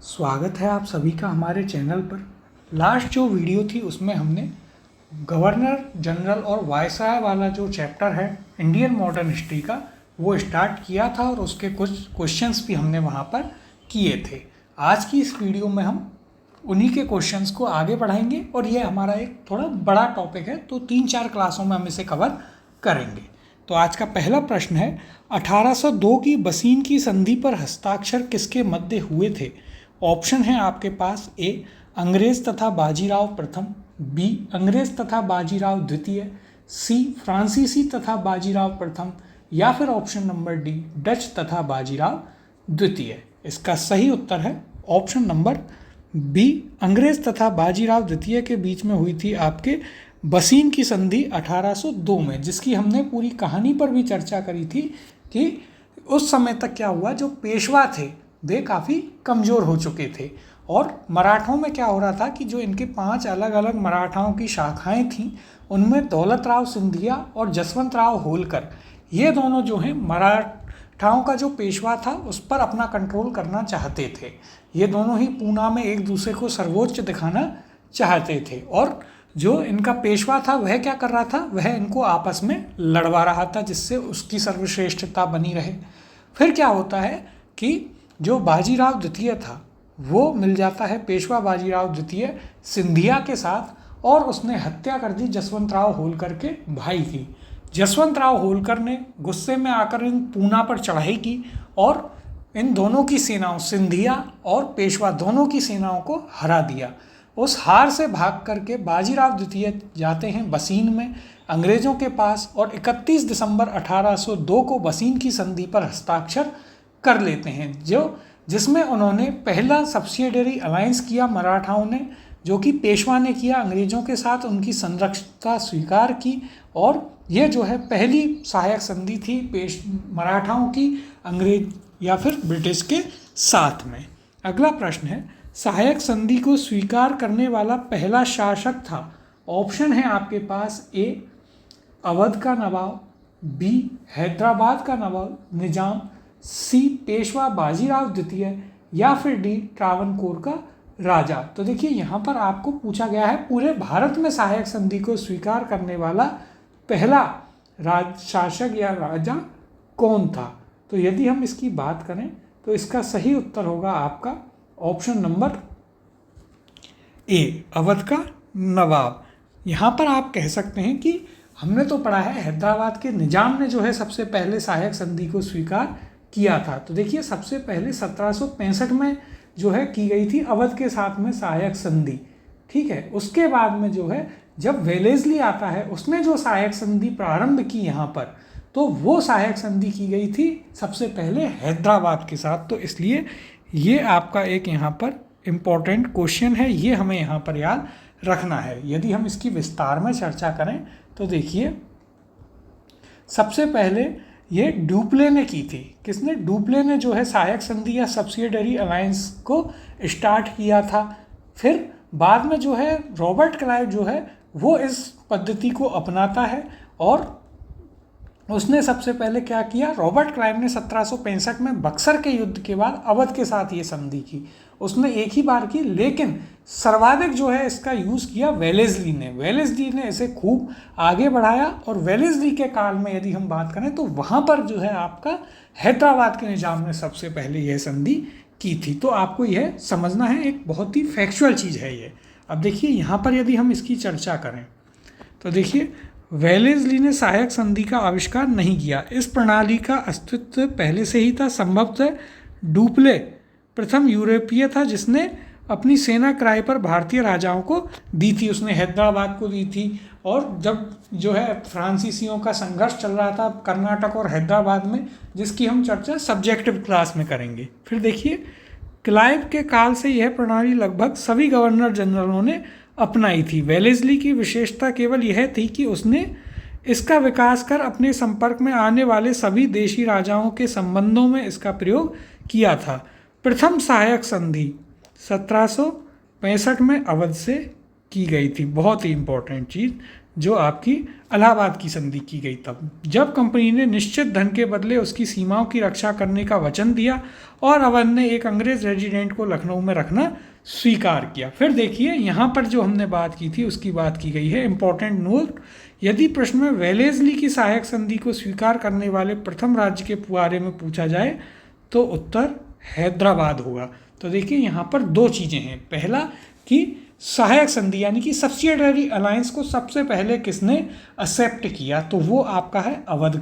स्वागत है आप सभी का हमारे चैनल पर। लास्ट जो वीडियो थी उसमें हमने गवर्नर जनरल और वायसराय वाला जो चैप्टर है इंडियन मॉडर्न हिस्ट्री का वो स्टार्ट किया था और उसके कुछ क्वेश्चंस भी हमने वहाँ पर किए थे। आज की इस वीडियो में हम उन्हीं के क्वेश्चंस को आगे बढ़ाएंगे और ये हमारा एक थोड़ा बड़ा टॉपिक है, तो 3-4 क्लासों में हम इसे कवर करेंगे। तो आज का पहला प्रश्न है, 1802 की बसीन की संधि पर हस्ताक्षर किसके मध्य हुए थे? ऑप्शन है आपके पास, ए अंग्रेज तथा बाजीराव प्रथम, बी अंग्रेज तथा बाजीराव द्वितीय, सी फ्रांसीसी तथा बाजीराव प्रथम, या फिर ऑप्शन नंबर डी डच तथा बाजीराव द्वितीय। इसका सही उत्तर है ऑप्शन नंबर बी अंग्रेज तथा बाजीराव द्वितीय के बीच में हुई थी आपके बसीन की संधि 1802 में, जिसकी हमने पूरी कहानी पर भी चर्चा करी थी कि उस समय तक क्या हुआ, जो पेशवा थे वे काफ़ी कमज़ोर हो चुके थे और मराठों में क्या हो रहा था कि जो इनके 5 अलग अलग मराठाओं की शाखाएं थीं उनमें दौलतराव सिंधिया और जसवंतराव होलकर, ये दोनों जो हैं मराठाओं का जो पेशवा था उस पर अपना कंट्रोल करना चाहते थे। ये दोनों ही पूना में एक दूसरे को सर्वोच्च दिखाना चाहते थे और जो इनका पेशवा था वह क्या कर रहा था, वह इनको आपस में लड़वा रहा था जिससे उसकी सर्वश्रेष्ठता बनी रहे। फिर क्या होता है कि जो बाजीराव द्वितीय था वो मिल जाता है पेशवा बाजीराव द्वितीय सिंधिया के साथ और उसने हत्या कर दी जसवंतराव होलकर के भाई की। जसवंतराव होलकर ने गुस्से में आकर इन पूना पर चढ़ाई की और इन दोनों की सेनाओं, सिंधिया और पेशवा दोनों की सेनाओं को हरा दिया। उस हार से भाग करके बाजीराव द्वितीय जाते हैं बसीन में अंग्रेज़ों के पास और 31 दिसंबर 1802 को बसीन की संधि पर हस्ताक्षर कर लेते हैं, जिसमें उन्होंने पहला सब्सिडियरी अलायंस किया मराठाओं ने, जो कि पेशवा ने किया अंग्रेज़ों के साथ, उनकी संरक्षता स्वीकार की और ये जो है पहली सहायक संधि थी मराठाओं की अंग्रेज या फिर ब्रिटिश के साथ में। अगला प्रश्न है, सहायक संधि को स्वीकार करने वाला पहला शासक था? ऑप्शन है आपके पास, ए अवध का नवाब, बी हैदराबाद का नवाब निजाम, सी पेशवा बाजीराव द्वितीय, या फिर डी ट्रावनकोर का राजा। तो देखिए यहाँ पर आपको पूछा गया है पूरे भारत में सहायक संधि को स्वीकार करने वाला पहला शासक या राजा कौन था। तो यदि हम इसकी बात करें तो इसका सही उत्तर होगा आपका ऑप्शन नंबर ए अवध का नवाब। यहाँ पर आप कह सकते हैं कि हमने तो पढ़ा है हैदराबाद के निजाम ने जो है सबसे पहले सहायक संधि को स्वीकार किया था। तो देखिए सबसे पहले 1765 में जो है की गई थी अवध के साथ में सहायक संधि, ठीक है। उसके बाद में जो है जब वेलेस्ली आता है उसने जो सहायक संधि प्रारंभ की यहाँ पर, तो वो सहायक संधि की गई थी सबसे पहले हैदराबाद के साथ। तो इसलिए ये आपका एक यहाँ पर इम्पॉर्टेंट क्वेश्चन है, ये हमें यहाँ पर याद रखना है। यदि हम इसकी विस्तार में चर्चा करें तो देखिए सबसे पहले ये डुप्ले ने की थी। किसने? डुप्ले ने जो है सहायक संधि या सब्सिडियरी अलायंस को स्टार्ट किया था। फिर बाद में जो है रॉबर्ट क्लाइव जो है वो इस पद्धति को अपनाता है और उसने सबसे पहले क्या किया, रॉबर्ट क्लाइव ने 1765 में बक्सर के युद्ध के बाद अवध के साथ ये संधि की। उसने एक ही बार की, लेकिन सर्वाधिक जो है इसका यूज़ किया वेलेस्ली ने। वेलेस्ली ने इसे खूब आगे बढ़ाया और वेलेस्ली के काल में यदि हम बात करें तो वहाँ पर जो है आपका हैदराबाद के निजाम ने सबसे पहले यह संधि की थी। तो आपको यह समझना है, एक बहुत ही फैक्चुअल चीज़ है ये। अब देखिए यहाँ पर यदि हम इसकी चर्चा करें तो देखिए वेलेस्ली ने सहायक संधि का आविष्कार नहीं किया, इस प्रणाली का अस्तित्व पहले से ही था। संभवतः डुप्ले प्रथम यूरोपीय था जिसने अपनी सेना किराए पर भारतीय राजाओं को दी थी। उसने हैदराबाद को दी थी और जब जो है फ्रांसीसियों का संघर्ष चल रहा था कर्नाटक और हैदराबाद में, जिसकी हम चर्चा सब्जेक्टिव क्लास में करेंगे। फिर देखिए क्लाइव के काल से यह प्रणाली लगभग सभी गवर्नर जनरलों ने अपनाई थी। वेलेस्ली की विशेषता केवल यह थी कि उसने इसका विकास कर अपने संपर्क में आने वाले सभी देशी राजाओं के संबंधों में इसका प्रयोग किया था। प्रथम सहायक संधि 1765 में अवध से की गई थी। बहुत ही इम्पोर्टेंट चीज़ जो आपकी इलाहाबाद की संधि की गई तब, जब कंपनी ने निश्चित धन के बदले उसकी सीमाओं की रक्षा करने का वचन दिया और अवध ने एक अंग्रेज रेजिडेंट को लखनऊ में रखना स्वीकार किया। फिर देखिए यहाँ पर जो हमने बात की थी उसकी बात की गई है, इंपॉर्टेंट नोट। यदि प्रश्न में वेलेस्ली की सहायक संधि को स्वीकार करने वाले प्रथम राज्य के बारे में पूछा जाए तो उत्तर हैदराबाद होगा। तो देखिए यहाँ पर दो चीज़ें हैं, पहला कि सहायक संधि यानी कि सब्सिडियरी अलायंस को सबसे पहले किसने एक्सेप्ट किया, तो वो आपका है अवध,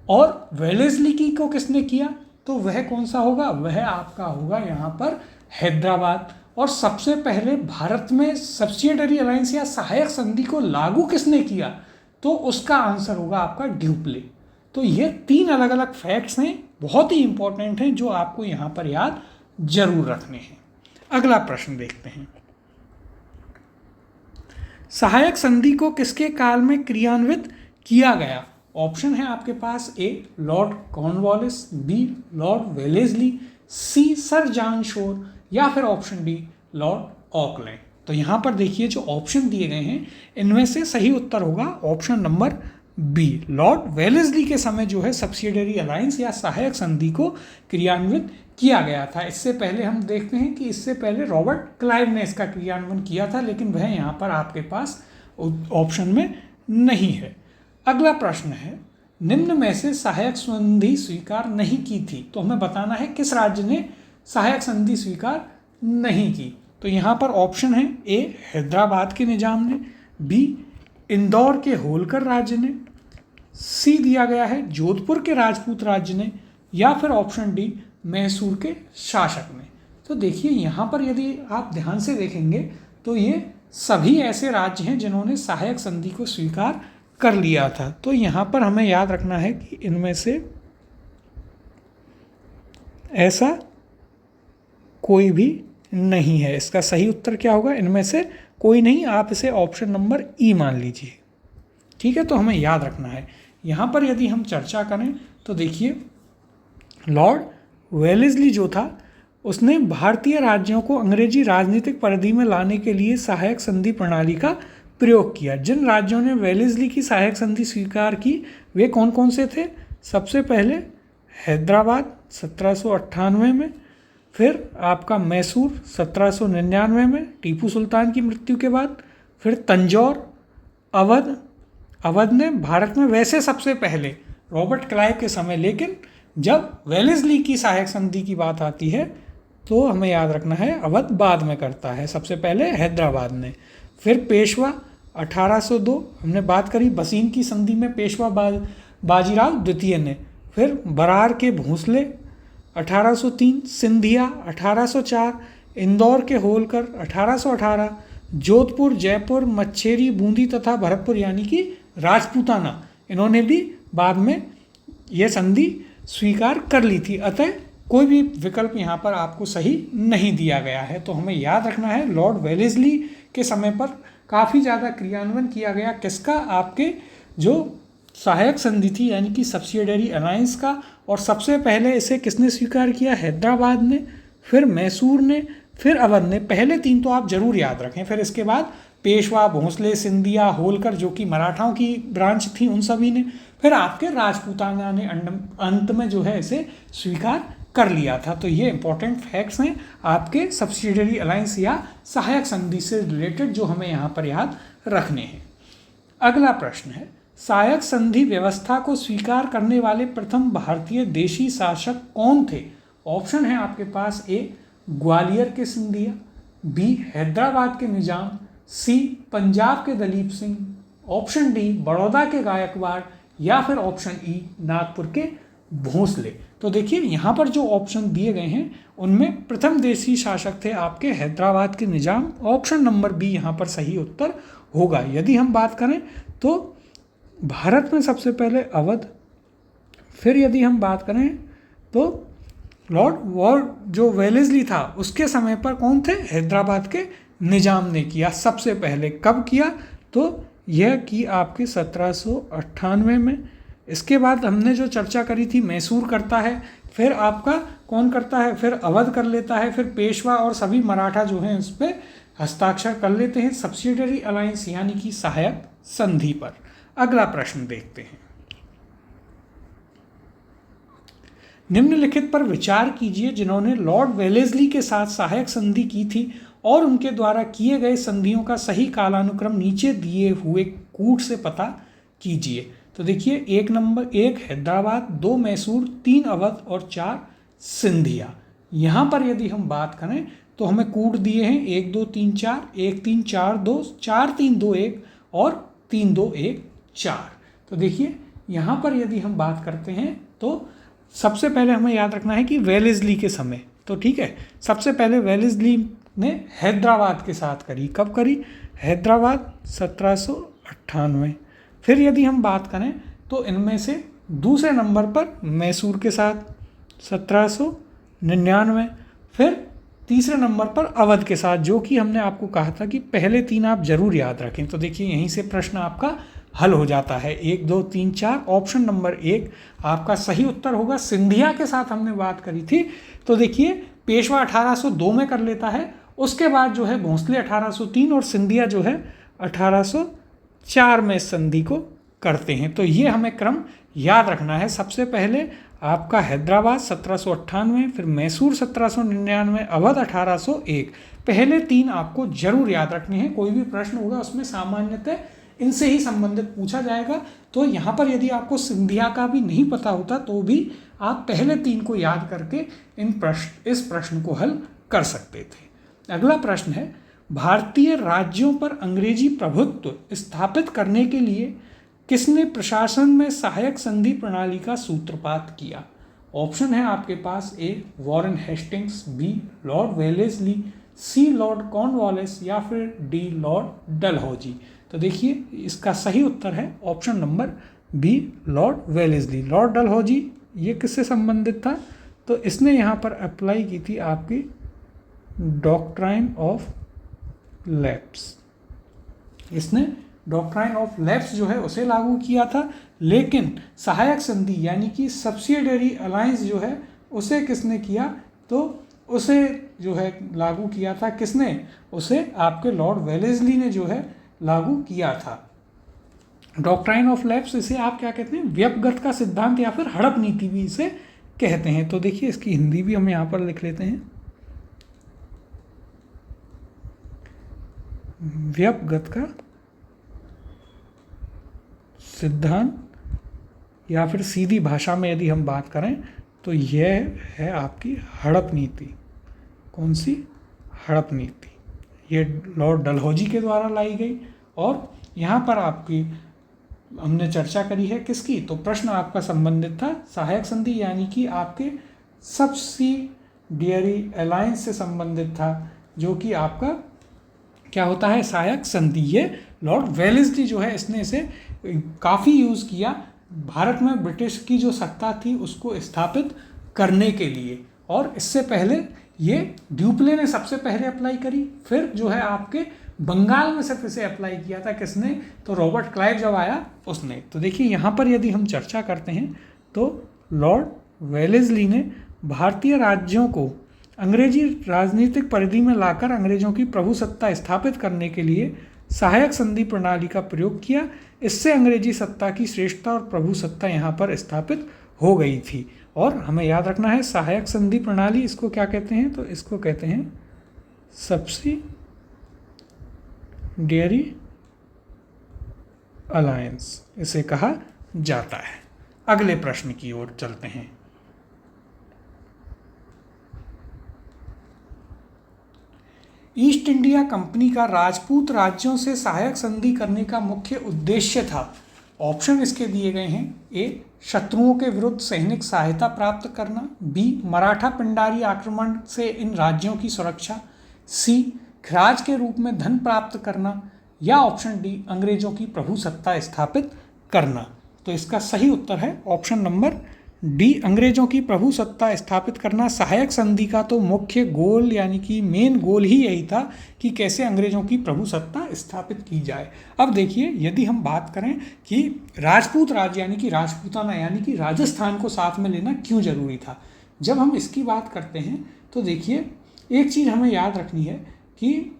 और वेलेस्ली की को किसने किया तो वह कौन सा होगा, वह आपका होगा यहाँ पर हैदराबाद। और सबसे पहले भारत में सब्सिडियरी अलायंस या सहायक संधि को लागू किसने किया, तो उसका आंसर होगा आपका ड्यूप्ले। तो ये तीन अलग अलग फैक्ट्स हैं, बहुत ही इंपॉर्टेंट हैं, जो आपको यहाँ पर याद जरूर रखने हैं। अगला प्रश्न देखते हैं, सहायक संधि को किसके काल में क्रियान्वित किया गया। ऑप्शन है आपके पास, A Lord Cornwallis, B Lord Wellesley, C Sir John Shore, या फिर ऑप्शन डी लॉर्ड ऑकलैंड। तो यहाँ पर देखिए जो ऑप्शन दिए गए हैं इनमें से सही उत्तर होगा option number B, Lord Wellesley के समय जो है सब्सिडियरी अलायंस या सहायक संधि को क्रियान्वित किया गया था। इससे पहले हम देखते हैं कि इससे पहले रॉबर्ट क्लाइव ने इसका क्रियान्वयन किया था, लेकिन वह यहाँ पर आपके पास ऑप्शन में नहीं है। अगला प्रश्न है, निम्न में से सहायक संधि स्वीकार नहीं की थी, तो हमें बताना है किस राज्य ने सहायक संधि स्वीकार नहीं की। तो यहाँ पर ऑप्शन है, ए हैदराबाद के निजाम ने, बी इंदौर के होलकर राज्य ने, सी दिया गया है जोधपुर के राजपूत राज्य ने, या फिर ऑप्शन डी मैसूर के शासक ने। तो देखिए यहाँ पर यदि आप ध्यान से देखेंगे तो ये सभी ऐसे राज्य हैं जिन्होंने सहायक संधि को स्वीकार कर लिया था। तो यहाँ पर हमें याद रखना है कि इनमें से ऐसा कोई भी नहीं है। इसका सही उत्तर क्या होगा, इनमें से कोई नहीं, आप इसे ऑप्शन नंबर ई मान लीजिए। ठीक है, तो हमें याद रखना है। यहाँ पर यदि हम चर्चा करें तो देखिए लॉर्ड वेलेस्ली जो था उसने भारतीय राज्यों को अंग्रेजी राजनीतिक परिधि में लाने के लिए सहायक संधि प्रणाली का प्रयोग किया। जिन राज्यों ने वेलेस्ली की सहायक संधि स्वीकार की वे कौन कौन से थे, सबसे पहले हैदराबाद 1798 में, फिर आपका मैसूर 1799 में टीपू सुल्तान की मृत्यु के बाद, फिर तंजौर, अवध ने भारत में वैसे सबसे पहले रॉबर्ट क्लाइव के समय, लेकिन जब वेलेस्ली की सहायक संधि की बात आती है तो हमें याद रखना है अवध बाद में करता है, सबसे पहले हैदराबाद ने। फिर पेशवा 1802 हमने बात करी, बसीन की संधि में पेशवा बाजीराव द्वितीय ने। फिर बरार के भोंसले 1803, सिंधिया 1804, इंदौर के होलकर 1818, जोधपुर, जयपुर, मच्छेरी, बूंदी तथा भरतपुर यानी कि राजपूताना, इन्होंने भी बाद में यह संधि स्वीकार कर ली थी। अतः कोई भी विकल्प यहाँ पर आपको सही नहीं दिया गया है। तो हमें याद रखना है लॉर्ड वेलेस्ली के समय पर काफ़ी ज़्यादा क्रियान्वयन किया गया किसका, आपके जो सहायक संधि थी यानी कि सब्सिडियरी अलायंस का। और सबसे पहले इसे किसने स्वीकार किया, हैदराबाद ने, फिर मैसूर ने, फिर अवध ने। पहले तीन तो आप जरूर याद रखें। फिर इसके बाद पेशवा, भोंसले, सिंधिया, होलकर जो कि मराठाओं की ब्रांच थी उन सभी ने, फिर आपके राजपूताना ने अंत में जो है इसे स्वीकार कर लिया था। तो ये इंपॉर्टेंट फैक्ट्स हैं आपके सब्सिडियरी अलायंस या सहायक संधि से रिलेटेड जो हमें यहाँ पर याद रखने हैं। अगला प्रश्न है, सहायक संधि व्यवस्था को स्वीकार करने वाले प्रथम भारतीय देशी शासक कौन थे। ऑप्शन है आपके पास, ए ग्वालियर के सिंधिया, बी हैदराबाद के निजाम, सी पंजाब के दलीप सिंह, ऑप्शन डी बड़ौदा के गायकवाड़, या फिर ऑप्शन ई नागपुर के भोंसले। तो देखिए यहाँ पर जो ऑप्शन दिए गए हैं उनमें प्रथम देशी शासक थे आपके हैदराबाद के निजाम। ऑप्शन नंबर बी यहाँ पर सही उत्तर होगा। यदि हम बात करें तो भारत में सबसे पहले अवध, फिर यदि हम बात करें तो लॉर्ड जो वेलेस्ली था उसके समय पर कौन थे, हैदराबाद के निजाम ने किया सबसे पहले। कब किया, तो यह की आपके 1798 में। इसके बाद हमने जो चर्चा करी थी मैसूर करता है, फिर आपका कौन करता है, फिर अवध कर लेता है, फिर पेशवा और सभी मराठा जो हैं उस पर हस्ताक्षर कर लेते हैं। सब्सिडियरी अलायंस यानी कि सहायक संधि पर। अगला प्रश्न देखते हैं। निम्नलिखित पर विचार कीजिए जिन्होंने लॉर्ड वेलेस्ली के साथ सहायक संधि की थी और उनके द्वारा किए गए संधियों का सही कालानुक्रम नीचे दिए हुए कूट से पता कीजिए। तो देखिए, 1 हैदराबाद, 2 मैसूर, 3 अवध और 4 सिंधिया। यहाँ पर यदि हम बात करें तो हमें कूट दिए हैं 1 2 3 4, 1 3 4 2, 4 3 2 1 और 3 2 1 4। तो देखिए, यहाँ पर यदि हम बात करते हैं तो सबसे पहले हमें याद रखना है कि वेलेस्ली के समय, तो ठीक है, सबसे पहले वेलेस्ली ने हैदराबाद के साथ करी। कब करी? हैदराबाद 1798। फिर यदि हम बात करें तो इनमें से दूसरे नंबर पर मैसूर के साथ 1799। फिर तीसरे नंबर पर अवध के साथ, जो कि हमने आपको कहा था कि पहले 3 आप जरूर याद रखें। तो देखिए, यहीं से प्रश्न आपका हल हो जाता है। 1 2 3 4, ऑप्शन नंबर 1 आपका सही उत्तर होगा। सिंधिया के साथ हमने बात करी थी, तो देखिए पेशवा 1802 में कर लेता है, उसके बाद जो है भोंसले 1803 और सिंधिया जो है 1804 में संधि को करते हैं। तो ये हमें क्रम याद रखना है। सबसे पहले आपका हैदराबाद 1798, फिर मैसूर 1799, अवध 1801। पहले 3 आपको जरूर याद रखने हैं। कोई भी प्रश्न होगा उसमें सामान्यतः इनसे ही संबंधित पूछा जाएगा। तो यहाँ पर यदि आपको सिंधिया का भी नहीं पता होता तो भी आप पहले 3 को याद करके इस प्रश्न को हल कर सकते थे। अगला प्रश्न है, भारतीय राज्यों पर अंग्रेजी प्रभुत्व स्थापित करने के लिए किसने प्रशासन में सहायक संधि प्रणाली का सूत्रपात किया? ऑप्शन है आपके पास, A Warren Hastings, B Lord Wellesley, C Lord Cornwallis या फिर डी लॉर्ड डलहौजी। तो देखिए, इसका सही उत्तर है option number B Lord Wellesley. Lord Dalhousie ये किससे संबंधित था? तो इसने यहाँ पर अप्लाई की थी आपकी डॉक्ट्राइन ऑफ लैप्स। इसने डॉक्ट्राइन ऑफ लैप्स जो है उसे लागू किया था, लेकिन सहायक संधि यानी कि सब्सिडियरी अलायंस जो है उसे किसने किया? तो उसे जो है लागू किया था किसने? उसे आपके लॉर्ड वेलेस्ली ने जो है लागू किया था। डॉक्ट्राइन ऑफ लैप्स, इसे आप क्या कहते हैं? व्यपगत का सिद्धांत या फिर हड़प नीति भी इसे कहते हैं। तो देखिए, इसकी हिंदी भी हम यहाँ पर लिख लेते हैं, व्यपगत का सिद्धांत, या फिर सीधी भाषा में यदि हम बात करें तो यह है आपकी हड़प नीति। कौन सी? हड़प नीति। ये लॉर्ड डलहौजी के द्वारा लाई गई। और यहाँ पर आपकी हमने चर्चा करी है किसकी? तो प्रश्न आपका संबंधित था सहायक संधि यानी कि आपके सब्सिडियरी अलायंस से संबंधित था, जो कि आपका क्या होता है? सहायक संधि। ये लॉर्ड वेलेस्ली जो है इसने इसे काफ़ी यूज़ किया भारत में ब्रिटिश की जो सत्ता थी उसको स्थापित करने के लिए। और इससे पहले ये ड्यूप्ले ने सबसे पहले अप्लाई करी, फिर जो है आपके बंगाल में सिर्फ इसे अप्लाई किया था किसने? तो रॉबर्ट क्लाइव जब आया उसने। तो देखिए, यहाँ पर यदि हम चर्चा करते हैं तो लॉर्ड वेलेस्ली ने भारतीय राज्यों को अंग्रेजी राजनीतिक परिधि में लाकर अंग्रेजों की प्रभुसत्ता स्थापित करने के लिए सहायक संधि प्रणाली का प्रयोग किया। इससे अंग्रेजी सत्ता की श्रेष्ठता और प्रभुसत्ता यहाँ पर स्थापित हो गई थी। और हमें याद रखना है सहायक संधि प्रणाली, इसको क्या कहते हैं? तो इसको कहते हैं सब्सिडियरी अलायंस, इसे कहा जाता है। अगले प्रश्न की ओर चलते हैं। ईस्ट इंडिया कंपनी का राजपूत राज्यों से सहायक संधि करने का मुख्य उद्देश्य था। ऑप्शन इसके दिए गए हैं, ए शत्रुओं के विरुद्ध सैनिक सहायता प्राप्त करना, बी मराठा पिंडारी आक्रमण से इन राज्यों की सुरक्षा, सी खराज के रूप में धन प्राप्त करना, या ऑप्शन डी अंग्रेजों की प्रभुसत्ता स्थापित करना। तो इसका सही उत्तर है ऑप्शन नंबर डी, अंग्रेजों की प्रभुसत्ता स्थापित करना। सहायक संधि का तो मुख्य गोल यानी कि मेन गोल ही यही था कि कैसे अंग्रेजों की प्रभुसत्ता स्थापित की जाए। अब देखिए, यदि हम बात करें कि राजपूत राज्य यानी कि राजपूताना यानी कि राजस्थान को साथ में लेना क्यों जरूरी था, जब हम इसकी बात करते हैं तो देखिए एक चीज़ हमें याद रखनी है कि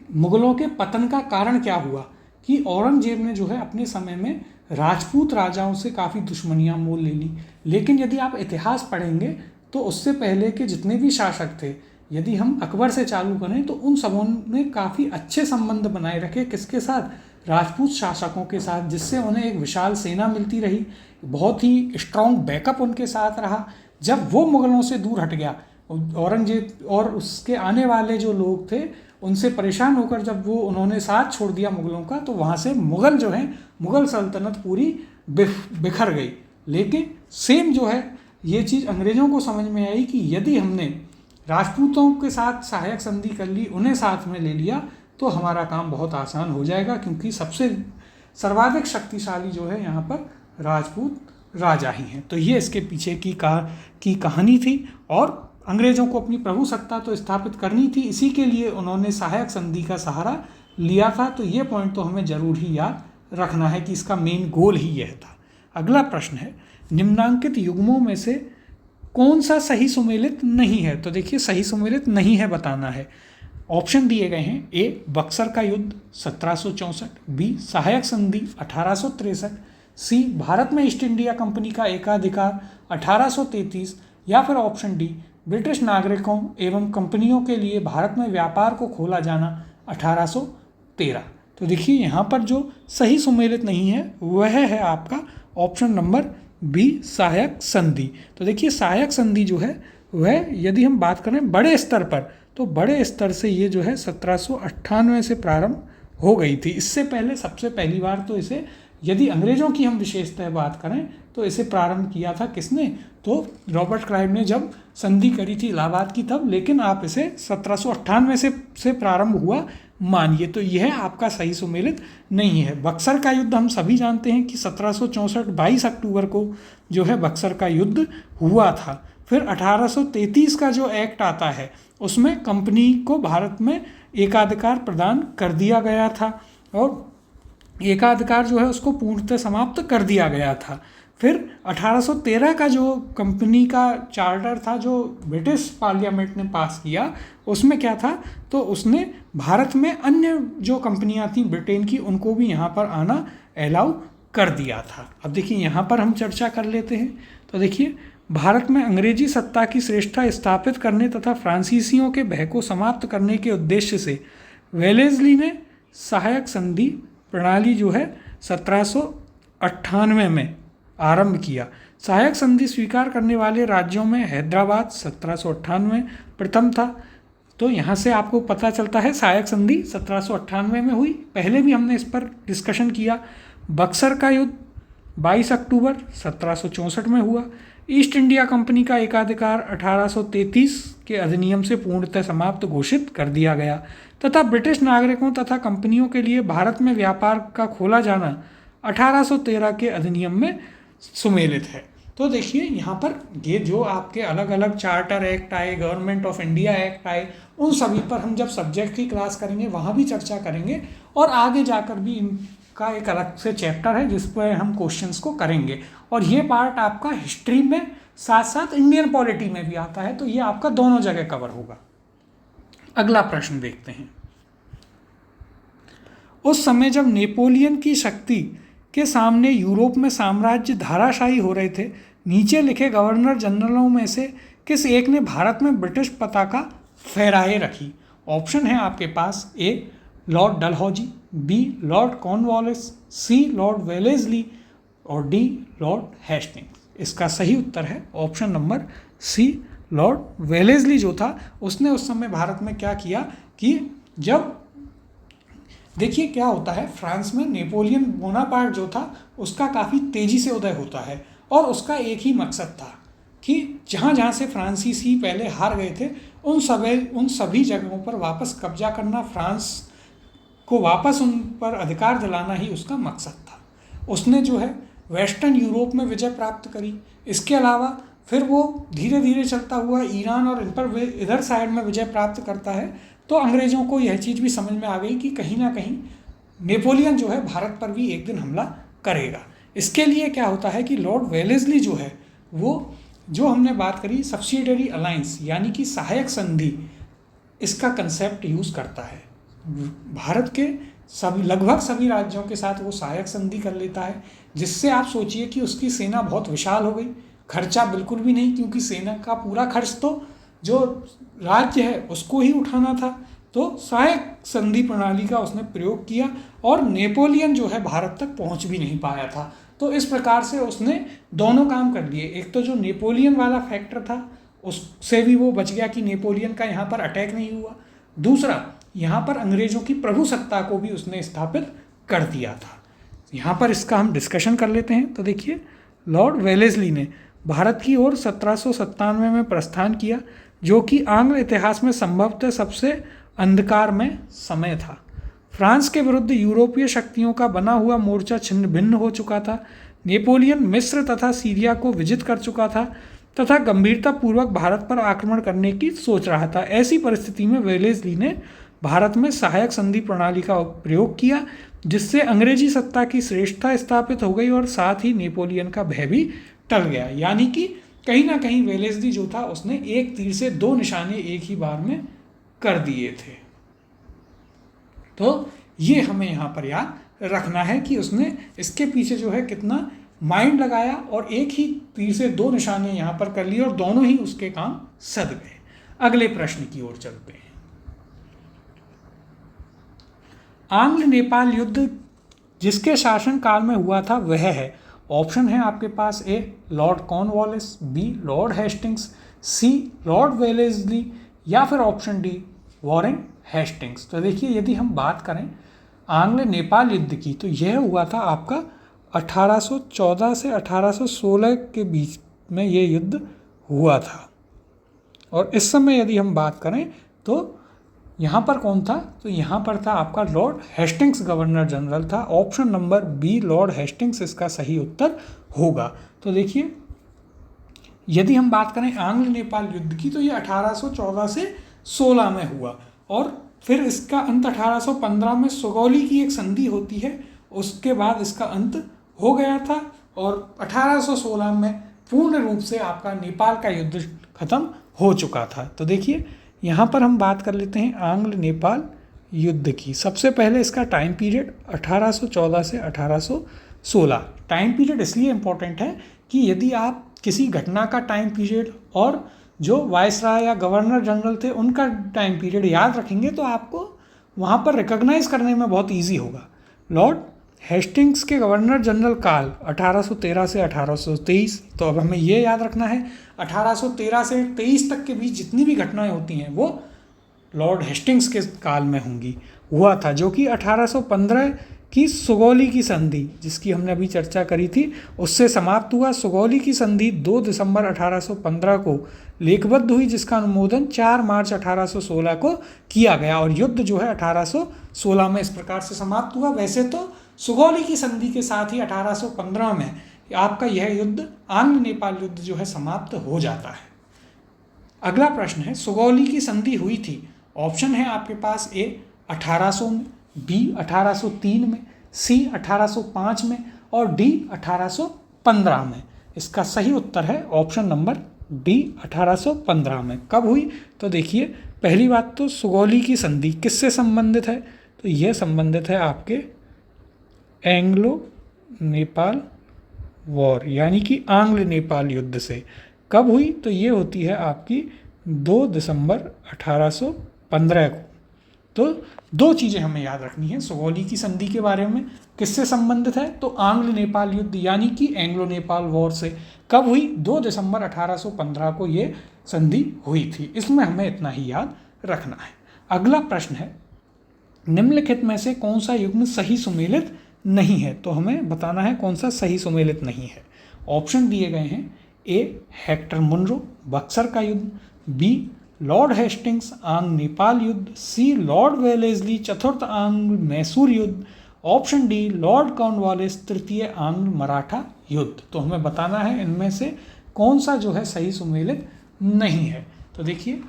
मुगलों के पतन का कारण क्या हुआ कि औरंगजेब ने जो है अपने समय में राजपूत राजाओं से काफ़ी दुश्मनियाँ मोल ले ली। लेकिन यदि आप इतिहास पढ़ेंगे तो उससे पहले के जितने भी शासक थे, यदि हम अकबर से चालू करें तो उन सबों ने काफ़ी अच्छे संबंध बनाए रखे। किसके साथ? राजपूत शासकों के साथ, जिससे उन्हें एक विशाल सेना मिलती रही, बहुत ही स्ट्रॉन्ग बैकअप उनके साथ रहा। जब वो मुगलों से दूर हट गया, औरंगजेब और उसके आने वाले जो लोग थे उनसे परेशान होकर जब वो उन्होंने साथ छोड़ दिया मुगलों का, तो वहाँ से मुगल जो है, मुगल सल्तनत पूरी बिखर गई। लेकिन सेम जो है ये चीज़ अंग्रेज़ों को समझ में आई कि यदि हमने राजपूतों के साथ सहायक संधि कर ली, उन्हें साथ में ले लिया, तो हमारा काम बहुत आसान हो जाएगा, क्योंकि सबसे सर्वाधिक शक्तिशाली जो है यहाँ पर राजपूत राजा ही हैं। तो ये इसके पीछे की कहानी थी। और अंग्रेज़ों को अपनी प्रभु सत्ता तो स्थापित करनी थी, इसी के लिए उन्होंने सहायक संधि का सहारा लिया था। तो ये पॉइंट तो हमें ज़रूर ही याद रखना है कि इसका मेन गोल ही यह था। अगला प्रश्न है, निम्नांकित युग्मों में से कौन सा सही सुमेलित नहीं है? तो देखिए, सही सुमेलित नहीं है बताना है। ऑप्शन दिए गए हैं, ए बक्सर का युद्ध 1764, बी सहायक संधि 1863, सी भारत में ईस्ट इंडिया कंपनी का एकाधिकार 1833, या फिर ऑप्शन डी ब्रिटिश नागरिकों एवं कंपनियों के लिए भारत में व्यापार को खोला जाना 1813। तो देखिए, यहाँ पर जो सही सुमेलित नहीं है वह है आपका ऑप्शन नंबर बी सहायक संधि। तो देखिए, सहायक संधि जो है वह, यदि हम बात करें बड़े स्तर पर, तो बड़े स्तर से ये जो है 1798 से प्रारंभ हो गई थी। इससे पहले सबसे पहली बार तो इसे, यदि अंग्रेज़ों की हम विशेषतः बात करें, तो इसे प्रारंभ किया था किसने? तो रॉबर्ट क्लाइव ने जब संधि करी थी इलाहाबाद की तब। लेकिन आप इसे 1798 से प्रारंभ हुआ मानिए, तो यह आपका सही सुमेलित नहीं है। बक्सर का युद्ध हम सभी जानते हैं कि 1764 22 अक्टूबर को जो है बक्सर का युद्ध हुआ था। फिर 1833 का जो एक्ट आता है उसमें कंपनी को भारत में एकाधिकार प्रदान कर दिया गया था, और एकाधिकार जो है उसको पूर्णतः समाप्त कर दिया गया था। फिर 1813 का जो कंपनी का चार्टर था जो ब्रिटिश पार्लियामेंट ने पास किया, उसमें क्या था? तो उसने भारत में अन्य जो कंपनियां थी ब्रिटेन की, उनको भी यहाँ पर आना अलाउ कर दिया था। अब देखिए, यहाँ पर हम चर्चा कर लेते हैं। तो देखिए, भारत में अंग्रेजी सत्ता की श्रेष्ठता स्थापित करने तथा फ्रांसीसियों के भय को समाप्त करने के उद्देश्य से वेलेस्ली ने सहायक संधि प्रणाली जो है 1798 में आरंभ किया। सहायक संधि स्वीकार करने वाले राज्यों में हैदराबाद 1798 प्रथम था। तो यहाँ से आपको पता चलता है सहायक संधि 1798 में हुई। पहले भी हमने इस पर डिस्कशन किया। बक्सर का युद्ध 22 अक्टूबर 1764 में हुआ। ईस्ट इंडिया कंपनी का एकाधिकार 1833 के अधिनियम से पूर्णतः समाप्त घोषित कर दिया गया तथा ब्रिटिश नागरिकों तथा कंपनियों के लिए भारत में व्यापार का खोला जाना 1813 के अधिनियम में सुमेलित है। तो देखिए, यहाँ पर ये जो आपके अलग अलग चार्टर एक्ट आए, गवर्नमेंट ऑफ इंडिया एक्ट आए, उन सभी पर हम जब सब्जेक्ट की क्लास करेंगे वहाँ भी चर्चा करेंगे, और आगे जाकर भी इनका एक अलग से चैप्टर है जिस पर हम क्वेश्चंस को करेंगे। और ये पार्ट आपका हिस्ट्री में साथ साथ इंडियन पॉलिटी में भी आता है, तो ये आपका दोनों जगह कवर होगा। अगला प्रश्न देखते हैं। उस समय जब नेपोलियन की शक्ति के सामने यूरोप में साम्राज्य धाराशायी हो रहे थे, नीचे लिखे गवर्नर जनरलों में से किस एक ने भारत में ब्रिटिश पताका फहराए रखी? ऑप्शन है आपके पास, A Lord Dalhousie, B Lord Cornwallis, C Lord Wellesley, और डी लॉर्ड हेस्टिंग्स। इसका सही उत्तर है option number C, Lord Wellesley जो था उसने उस समय भारत में क्या किया कि जब देखिए क्या होता है, फ्रांस में नेपोलियन बोनापार्ट जो था उसका काफ़ी तेज़ी से उदय होता है, और उसका एक ही मकसद था कि जहाँ जहाँ से फ्रांसीसी पहले हार गए थे उन सभी जगहों पर वापस कब्जा करना, फ्रांस को वापस उन पर अधिकार दिलाना ही उसका मकसद था। उसने जो है वेस्टर्न यूरोप में विजय प्राप्त करी। इसके अलावा फिर वो धीरे धीरे चलता हुआ ईरान और इन पर इधर साइड में विजय प्राप्त करता है। तो अंग्रेज़ों को यह चीज़ भी समझ में आ गई कि कहीं ना कहीं नेपोलियन जो है भारत पर भी एक दिन हमला करेगा। इसके लिए क्या होता है कि लॉर्ड वेलेस्ली जो है वो, जो हमने बात करी सब्सिडियरी अलायंस यानी कि सहायक संधि, इसका कंसेप्ट यूज़ करता है। भारत के लगभग सभी राज्यों के साथ वो सहायक संधि कर लेता है, जिससे आप सोचिए कि उसकी सेना बहुत विशाल हो गई। खर्चा बिल्कुल भी नहीं, क्योंकि सेना का पूरा खर्च तो जो राज्य है उसको ही उठाना था। तो सहायक संधि प्रणाली का उसने प्रयोग किया और नेपोलियन जो है भारत तक पहुंच भी नहीं पाया था। तो इस प्रकार से उसने दोनों काम कर लिए। एक तो जो नेपोलियन वाला फैक्टर था उससे भी वो बच गया कि नेपोलियन का यहाँ पर अटैक नहीं हुआ। दूसरा, यहाँ पर अंग्रेजों की प्रभुसत्ता को भी उसने स्थापित कर दिया था। यहाँ पर इसका हम डिस्कशन कर लेते हैं। तो देखिए, लॉर्ड वेलेस्ली ने भारत की ओर 1797 में प्रस्थान किया, जो कि आंग्ल इतिहास में संभवतः सबसे अंधकारमय समय था। फ्रांस के विरुद्ध यूरोपीय शक्तियों का बना हुआ मोर्चा छिन्न भिन्न हो चुका था। नेपोलियन मिस्र तथा सीरिया को विजित कर चुका था तथा गंभीरतापूर्वक भारत पर आक्रमण करने की सोच रहा था। ऐसी परिस्थिति में वेलेस्ली ने भारत में सहायक संधि प्रणाली का प्रयोग किया, जिससे अंग्रेजी सत्ता की श्रेष्ठता स्थापित हो गई और साथ ही नेपोलियन का भय भी टल गया। यानी कि कहीं ना कहीं वेलेस्ली जो था उसने एक तीर से दो निशाने एक ही बार में कर दिए थे। तो ये हमें यहाँ पर याद रखना है कि उसने इसके पीछे जो है कितना माइंड लगाया और एक ही तीर से दो निशाने यहाँ पर कर लिए और दोनों ही उसके काम सद गए। अगले प्रश्न की ओर चलते हैं। आंग्ल नेपाल युद्ध जिसके शासनकाल में हुआ था वह है, ऑप्शन है आपके पास A Lord Cornwallis, B Lord Hastings, C Lord Wellesley या फिर ऑप्शन डी वॉरेन हेस्टिंग्स। तो देखिए, यदि हम बात करें आंग्ल नेपाल युद्ध की तो यह हुआ था आपका 1814 से 1816 के बीच में ये युद्ध हुआ था। और इस समय यदि हम बात करें तो यहाँ पर कौन था, तो यहाँ पर था आपका लॉर्ड हेस्टिंग्स गवर्नर जनरल था। Option number B Lord Hastings इसका सही उत्तर होगा। तो देखिए, यदि हम बात करें आंग्ल नेपाल युद्ध की तो ये 1814 से 16 में हुआ और फिर इसका अंत 1815 में सुगौली की एक संधि होती है, उसके बाद इसका अंत हो गया था और 1816 में पूर्ण रूप से आपका नेपाल का युद्ध खत्म हो चुका था। तो देखिए, यहाँ पर हम बात कर लेते हैं आंग्ल नेपाल युद्ध की। सबसे पहले इसका टाइम पीरियड 1814 से 1816। टाइम पीरियड इसलिए इम्पोर्टेंट है कि यदि आप किसी घटना का टाइम पीरियड और जो वायसराय या गवर्नर जनरल थे उनका टाइम पीरियड याद रखेंगे तो आपको वहाँ पर रिकॉग्नाइज करने में बहुत ईजी होगा। लॉर्ड हेस्टिंग्स के गवर्नर जनरल काल 1813 से 1823। तो अब हमें ये याद रखना है 1813 से 23 तक के बीच जितनी भी घटनाएं होती हैं वो लॉर्ड हेस्टिंग्स के काल में हुआ था, जो कि 1815 की सुगौली की संधि जिसकी हमने अभी चर्चा करी थी उससे समाप्त हुआ। सुगौली की संधि 2 दिसंबर 1815 को लेखबद्ध हुई, जिसका अनुमोदन 4 मार्च 1816 को किया गया और युद्ध जो है 1816 में इस प्रकार से समाप्त हुआ। वैसे तो सुगौली की संधि के साथ ही 1815 में आपका यह युद्ध आंग्ल नेपाल युद्ध जो है समाप्त हो जाता है। अगला प्रश्न है, सुगौली की संधि हुई थी, ऑप्शन है आपके पास ए 1800 में, बी 1803 में, सी 1805 में और डी 1815 में। इसका सही उत्तर है ऑप्शन नंबर डी 1815 में। कब हुई, तो देखिए, पहली बात तो सुगौली की संधि किससे संबंधित है, तो यह संबंधित है आपके एंग्लो नेपाल वॉर यानी कि आंग्ल नेपाल युद्ध से। कब हुई, तो ये होती है आपकी 2 दिसंबर 1815 को। तो दो चीज़ें हमें याद रखनी है सुगौली की संधि के बारे में, किससे संबंधित है, तो आंग्ल नेपाल युद्ध यानी कि एंग्लो नेपाल वॉर से। कब हुई, 2 दिसंबर 1815 को ये संधि हुई थी। इसमें हमें इतना ही याद रखना है। अगला प्रश्न है, निम्नलिखित में से कौन सा युग्म सही सुमेलित नहीं है, तो हमें बताना है कौन सा सही सुमेलित नहीं है। ऑप्शन दिए गए हैं, ए हेक्टर मुनरो बक्सर का युद्ध, बी लॉर्ड हेस्टिंग्स आंग्ल नेपाल युद्ध, सी लॉर्ड वेलेस्ली चतुर्थ आंग्ल मैसूर युद्ध, ऑप्शन डी लॉर्ड कॉर्नवालिस तृतीय आंग्ल मराठा युद्ध। तो हमें बताना है इनमें से कौन सा जो है सही सुमेलित नहीं है। तो देखिए,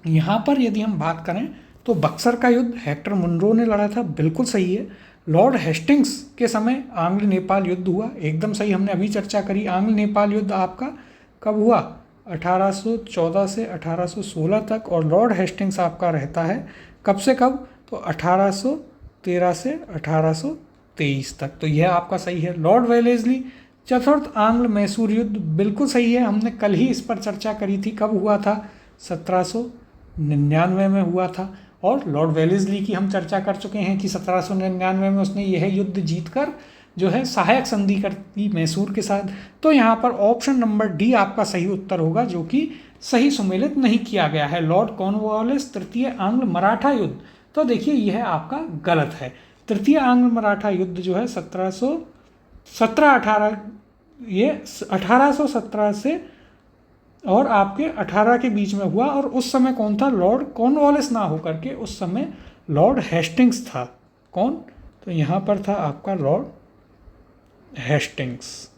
यहाँ पर यदि हम बात करें तो बक्सर का युद्ध हेक्टर मुनरो ने लड़ा था, बिल्कुल सही है। लॉर्ड हेस्टिंग्स के समय आंग्ल नेपाल युद्ध हुआ, एकदम सही, हमने अभी चर्चा करी। आंग्ल नेपाल युद्ध आपका कब हुआ, 1814 से 1816 तक, और लॉर्ड हेस्टिंग्स आपका रहता है कब से कब, तो 1800 1813 से 1823 तक, तो यह आपका सही है। लॉर्ड वेलेस्ली, चतुर्थ आंग्ल मैसूर युद्ध, बिल्कुल सही है, हमने कल ही इस पर चर्चा करी थी। कब हुआ था? 1799 में हुआ था। और लॉर्ड वेलेस्ली की हम चर्चा कर चुके हैं कि 1799 में उसने यह युद्ध जीतकर जो है सहायक संधि कर दी मैसूर के साथ। तो यहाँ पर ऑप्शन नंबर डी आपका सही उत्तर होगा, जो कि सही सुमेलित नहीं किया गया है। लॉर्ड कॉर्नवालिस तृतीय आंग्ल मराठा युद्ध, तो देखिए यह आपका गलत है। तृतीय आंग्ल मराठा युद्ध जो है 1817 से और आपके 18 के बीच में हुआ। और उस समय कौन था? लॉर्ड कॉर्नवालिस ना होकर के उस समय लॉर्ड हेस्टिंग्स था। कौन? तो यहाँ पर था आपका लॉर्ड हेस्टिंग्स।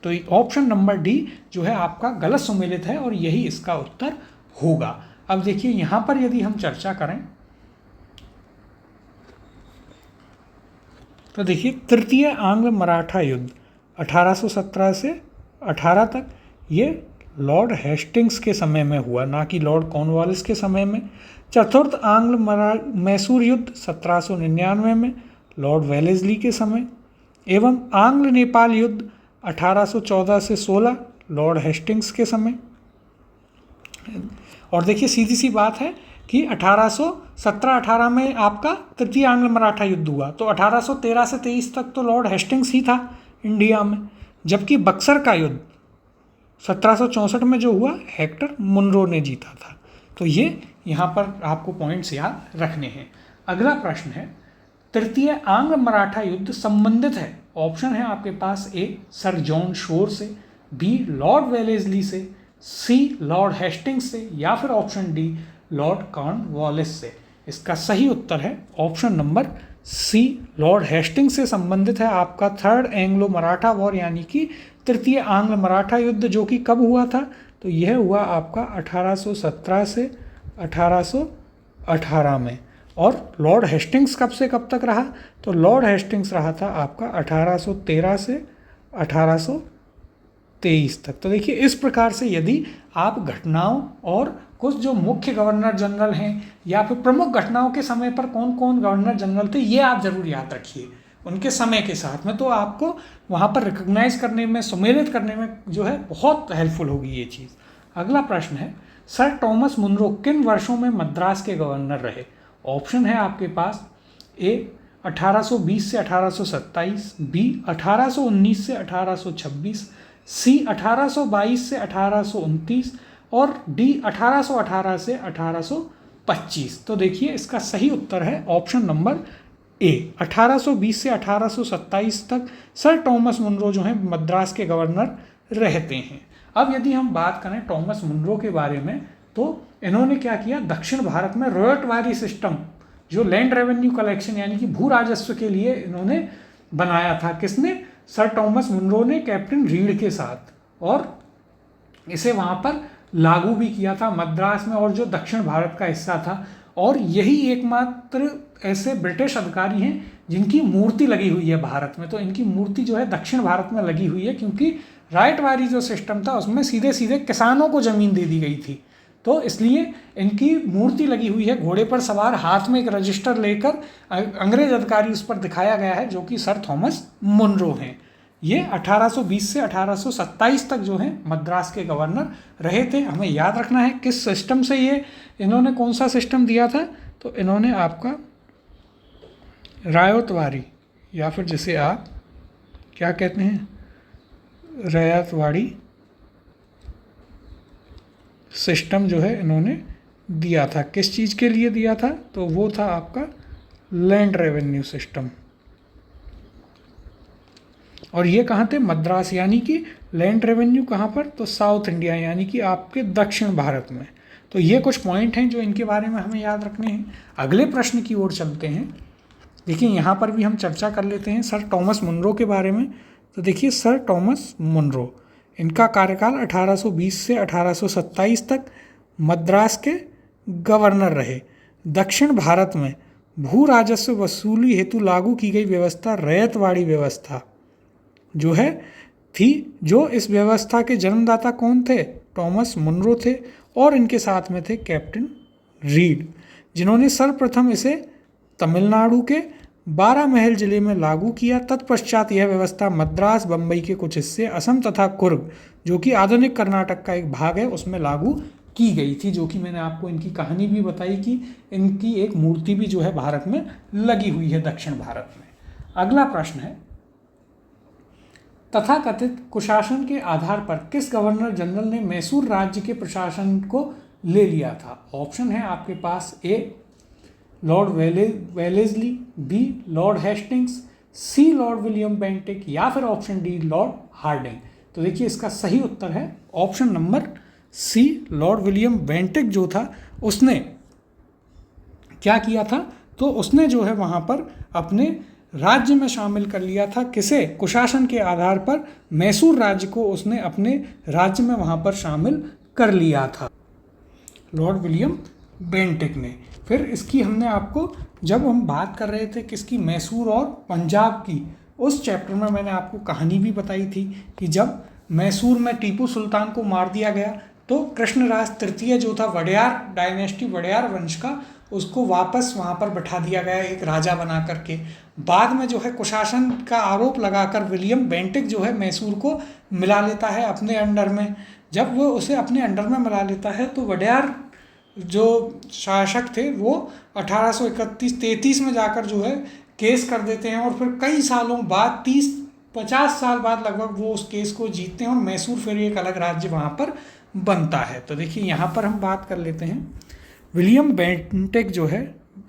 तो ऑप्शन नंबर डी जो है आपका गलत सुमेलित है और यही इसका उत्तर होगा। अब देखिए यहाँ पर यदि हम चर्चा करें तो देखिए तृतीय आंग्ल मराठा युद्ध 1817 से 18 तक, ये लॉर्ड हेस्टिंग्स के समय में हुआ, ना कि लॉर्ड कॉर्नवालिस के समय में। चतुर्थ आंग्ल मैसूर युद्ध 1799 में, लॉर्ड वेलेस्ली के समय। एवं आंग्ल नेपाल युद्ध 1814 से 16, लॉर्ड हेस्टिंग्स के समय। और देखिए सीधी सी बात है कि 1817-18 में आपका तृतीय आंग्ल मराठा युद्ध हुआ, तो 1813 से 23 तक तो लॉर्ड हेस्टिंग्स ही था इंडिया में। जबकि बक्सर का युद्ध 1764 में जो हुआ, हेक्टर मुनरो ने जीता था। तो ये यहाँ पर आपको पॉइंट्स याद रखने हैं। अगला प्रश्न है, तृतीय आंग्ल मराठा युद्ध संबंधित है, ऑप्शन है आपके पास ए सर जॉन शोर से, बी लॉर्ड वेलेस्ली से, सी लॉर्ड हेस्टिंग्स से, या फिर ऑप्शन डी लॉर्ड कॉर्नवालिस से। इसका सही उत्तर है option number C, lord Hastings से संबंधित है आपका थर्ड एंग्लो मराठा वॉर, यानी कि तृतीय आंग्ल मराठा युद्ध, जो कि कब हुआ था? तो यह हुआ आपका 1817 से 1818 में। और लॉर्ड हेस्टिंग्स कब से कब तक रहा? तो लॉर्ड हेस्टिंग्स रहा था आपका 1813 से 1823 तक। तो देखिए इस प्रकार से यदि आप घटनाओं और कुछ जो मुख्य गवर्नर जनरल हैं या फिर प्रमुख घटनाओं के समय पर कौन कौन गवर्नर जनरल थे, ये आप जरूर याद रखिए उनके समय के साथ में, तो आपको वहाँ पर रिकग्नाइज करने में, सुमेलित करने में जो है बहुत हेल्पफुल होगी ये चीज़। अगला प्रश्न है, सर टॉमस मुनरो किन वर्षों में मद्रास के गवर्नर रहे? ऑप्शन है आपके पास ए 1820 से 1827, बी 1819 से 1826, सी 1822 से 1829 और डी 1818 से 1825। तो देखिए इसका सही उत्तर है ऑप्शन नंबर ए 1820 से 1827 तक सर टॉमस मुनरो जो हैं मद्रास के गवर्नर रहते हैं। अब यदि हम बात करें टॉमस मुनरो के बारे में, तो इन्होंने क्या किया, दक्षिण भारत में रोयटवारी सिस्टम जो लैंड रेवेन्यू कलेक्शन यानी कि भू राजस्व के लिए इन्होंने बनाया था। किसने? सर टॉमस मुनरो ने कैप्टन रीड के साथ, और इसे वहाँ पर लागू भी किया था मद्रास में और जो दक्षिण भारत का हिस्सा था। और यही एकमात्र ऐसे ब्रिटिश अधिकारी हैं जिनकी मूर्ति लगी हुई है भारत में। तो इनकी मूर्ति जो है दक्षिण भारत में लगी हुई है, क्योंकि राइटवारी जो सिस्टम था उसमें सीधे सीधे किसानों को ज़मीन दे दी गई थी, तो इसलिए इनकी मूर्ति लगी हुई है। घोड़े पर सवार, हाथ में एक रजिस्टर लेकर अंग्रेज अधिकारी उस पर दिखाया गया है, जो कि सर थॉमस मुनरो हैं। ये 1820 से 1827 तक जो है मद्रास के गवर्नर रहे थे। हमें याद रखना है किस सिस्टम से ये इन्होंने कौन सा सिस्टम दिया था, तो इन्होंने आपका रायतवाड़ी या फिर जिसे आप क्या कहते हैं, रैयतवाड़ी सिस्टम जो है इन्होंने दिया था। किस चीज़ के लिए दिया था? तो वो था आपका लैंड रेवेन्यू सिस्टम। और ये कहाँ थे? मद्रास, यानी कि लैंड रेवेन्यू कहाँ पर? तो साउथ इंडिया यानी कि आपके दक्षिण भारत में। तो ये कुछ पॉइंट हैं जो इनके बारे में हमें याद रखने हैं। अगले प्रश्न की ओर चलते हैं। देखिए यहाँ पर भी हम चर्चा कर लेते हैं सर टॉमस मुनरो के बारे में। तो देखिए सर टॉमस मुनरो, इनका कार्यकाल 1820 से 1827 तक मद्रास के गवर्नर रहे। दक्षिण भारत में भू राजस्व वसूली हेतु लागू की गई व्यवस्था रैयतवाड़ी व्यवस्था जो है थी, जो इस व्यवस्था के जन्मदाता कौन थे? टॉमस मुनरो थे, और इनके साथ में थे कैप्टन रीड, जिन्होंने सर्वप्रथम इसे तमिलनाडु के बारामहल जिले में लागू किया। तत्पश्चात यह व्यवस्था मद्रास, बम्बई के कुछ हिस्से, असम तथा कुर्ग जो कि आधुनिक कर्नाटक का एक भाग है उसमें लागू की गई थी, जो कि मैंने आपको इनकी कहानी भी बताई कि इनकी एक मूर्ति भी जो है भारत में लगी हुई है, दक्षिण भारत में। अगला प्रश्न है, तथाकथित कुशासन के आधार पर किस गवर्नर जनरल ने मैसूर राज्य के प्रशासन को ले लिया था? ऑप्शन है आपके पास A Lord Wellesley, B Lord Hastings, C Lord William Bentinck या फिर ऑप्शन डी लॉर्ड हार्डिंग। तो देखिए इसका सही उत्तर है option number C, Lord William Bentinck जो था उसने क्या किया था, तो उसने जो है वहाँ पर अपने राज्य में शामिल कर लिया था। किसे? कुशासन के आधार पर मैसूर राज्य को उसने अपने राज्य में वहाँ पर शामिल कर लिया था, लॉर्ड विलियम बेंटिक ने। फिर इसकी हमने आपको, जब हम बात कर रहे थे किसकी, मैसूर और पंजाब की, उस चैप्टर में मैंने आपको कहानी भी बताई थी कि जब मैसूर में टीपू सुल्तान को मार दिया गया तो कृष्णराज तृतीय जो था, वडेयार डायनेस्टी, वडेयार वंश का, उसको वापस वहाँ पर बैठा दिया गया एक राजा बना करके। बाद में जो है कुशासन का आरोप लगाकर विलियम बेंटिक जो है मैसूर को मिला लेता है अपने अंडर में। जब वो उसे अपने अंडर में मिला लेता है तो वडेयार जो शासक थे वो 1831-33 में जाकर जो है केस कर देते हैं और फिर कई सालों बाद 30-50 साल बाद लगभग वो उस केस को जीतते हैं और मैसूर फिर एक अलग राज्य वहाँ पर बनता है। तो देखिए यहाँ पर हम बात कर लेते हैं विलियम बेंटिक जो है,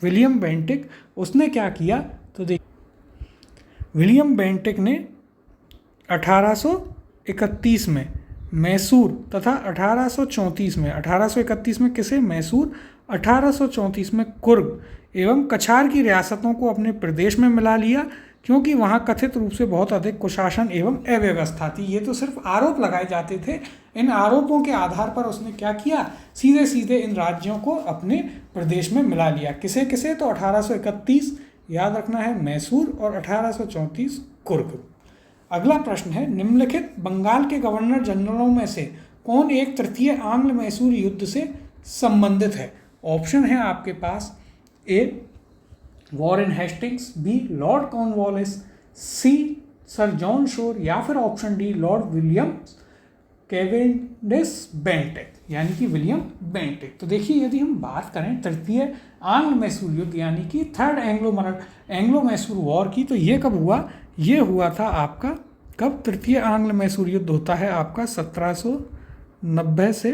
विलियम बेंटिक उसने क्या किया, तो देखिए विलियम बेंटिक ने 1831 में मैसूर तथा 1834 में, 1831 में किसे? मैसूर, 1834 में कुर्ग एवं कछार की रियासतों को अपने प्रदेश में मिला लिया, क्योंकि वहाँ कथित रूप से बहुत अधिक कुशासन एवं अव्यवस्था थी। ये तो सिर्फ आरोप लगाए जाते थे, इन आरोपों के आधार पर उसने क्या किया, सीधे सीधे इन राज्यों को अपने प्रदेश में मिला लिया। किसे किसे? तो 1831 याद रखना है मैसूर और 1834 कुर्ग। अगला प्रश्न है, निम्नलिखित बंगाल के गवर्नर जनरलों में से कौन एक तृतीय आंग्ल मैसूर युद्ध से संबंधित है? ऑप्शन है आपके पास A Warren Hastings, B Lord Cornwallis, C Sir John Shore या फिर option D Lord William Cavendish Bentinck, यानी कि विलियम बेंटिक। तो देखिए यदि हम बात करें तृतीय आंग्ल मैसूर युद्ध यानी कि थर्ड एंग्लो मैसूर वॉर की, तो ये कब हुआ? ये हुआ था आपका कब? तृतीय आंग्ल मैसूर युद्ध होता है आपका 1790 से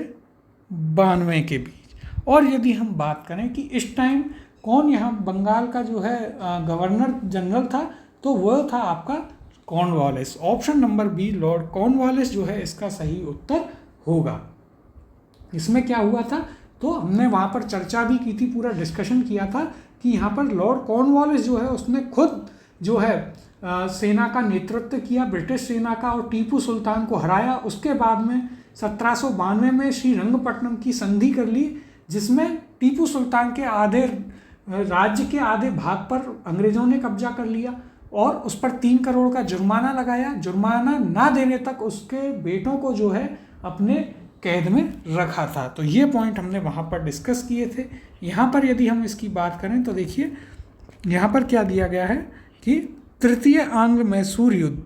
92 के बीच। और यदि हम बात करें कि इस टाइम कौन यहाँ बंगाल का जो है गवर्नर जनरल था, तो वह था आपका Cornwallis. Option number B Lord Cornwallis जो है इसका सही उत्तर होगा। इसमें क्या हुआ था, तो हमने वहाँ पर चर्चा भी की थी, पूरा डिस्कशन किया था कि यहाँ पर लॉर्ड कॉर्नवालिस जो है उसने खुद जो है सेना का नेतृत्व किया, ब्रिटिश सेना का, और टीपू सुल्तान को हराया। उसके बाद में 1792 में श्रीरंगपट्टनम की संधि कर ली, जिसमें टीपू सुल्तान के राज्य के आधे भाग पर अंग्रेजों ने कब्जा कर लिया और उस पर 3 करोड़ का जुर्माना लगाया। जुर्माना ना देने तक उसके बेटों को जो है अपने कैद में रखा था। तो ये पॉइंट हमने वहाँ पर डिस्कस किए थे। यहाँ पर यदि हम इसकी बात करें तो देखिए यहाँ पर क्या दिया गया है कि तृतीय आंग्ल मैसूर युद्ध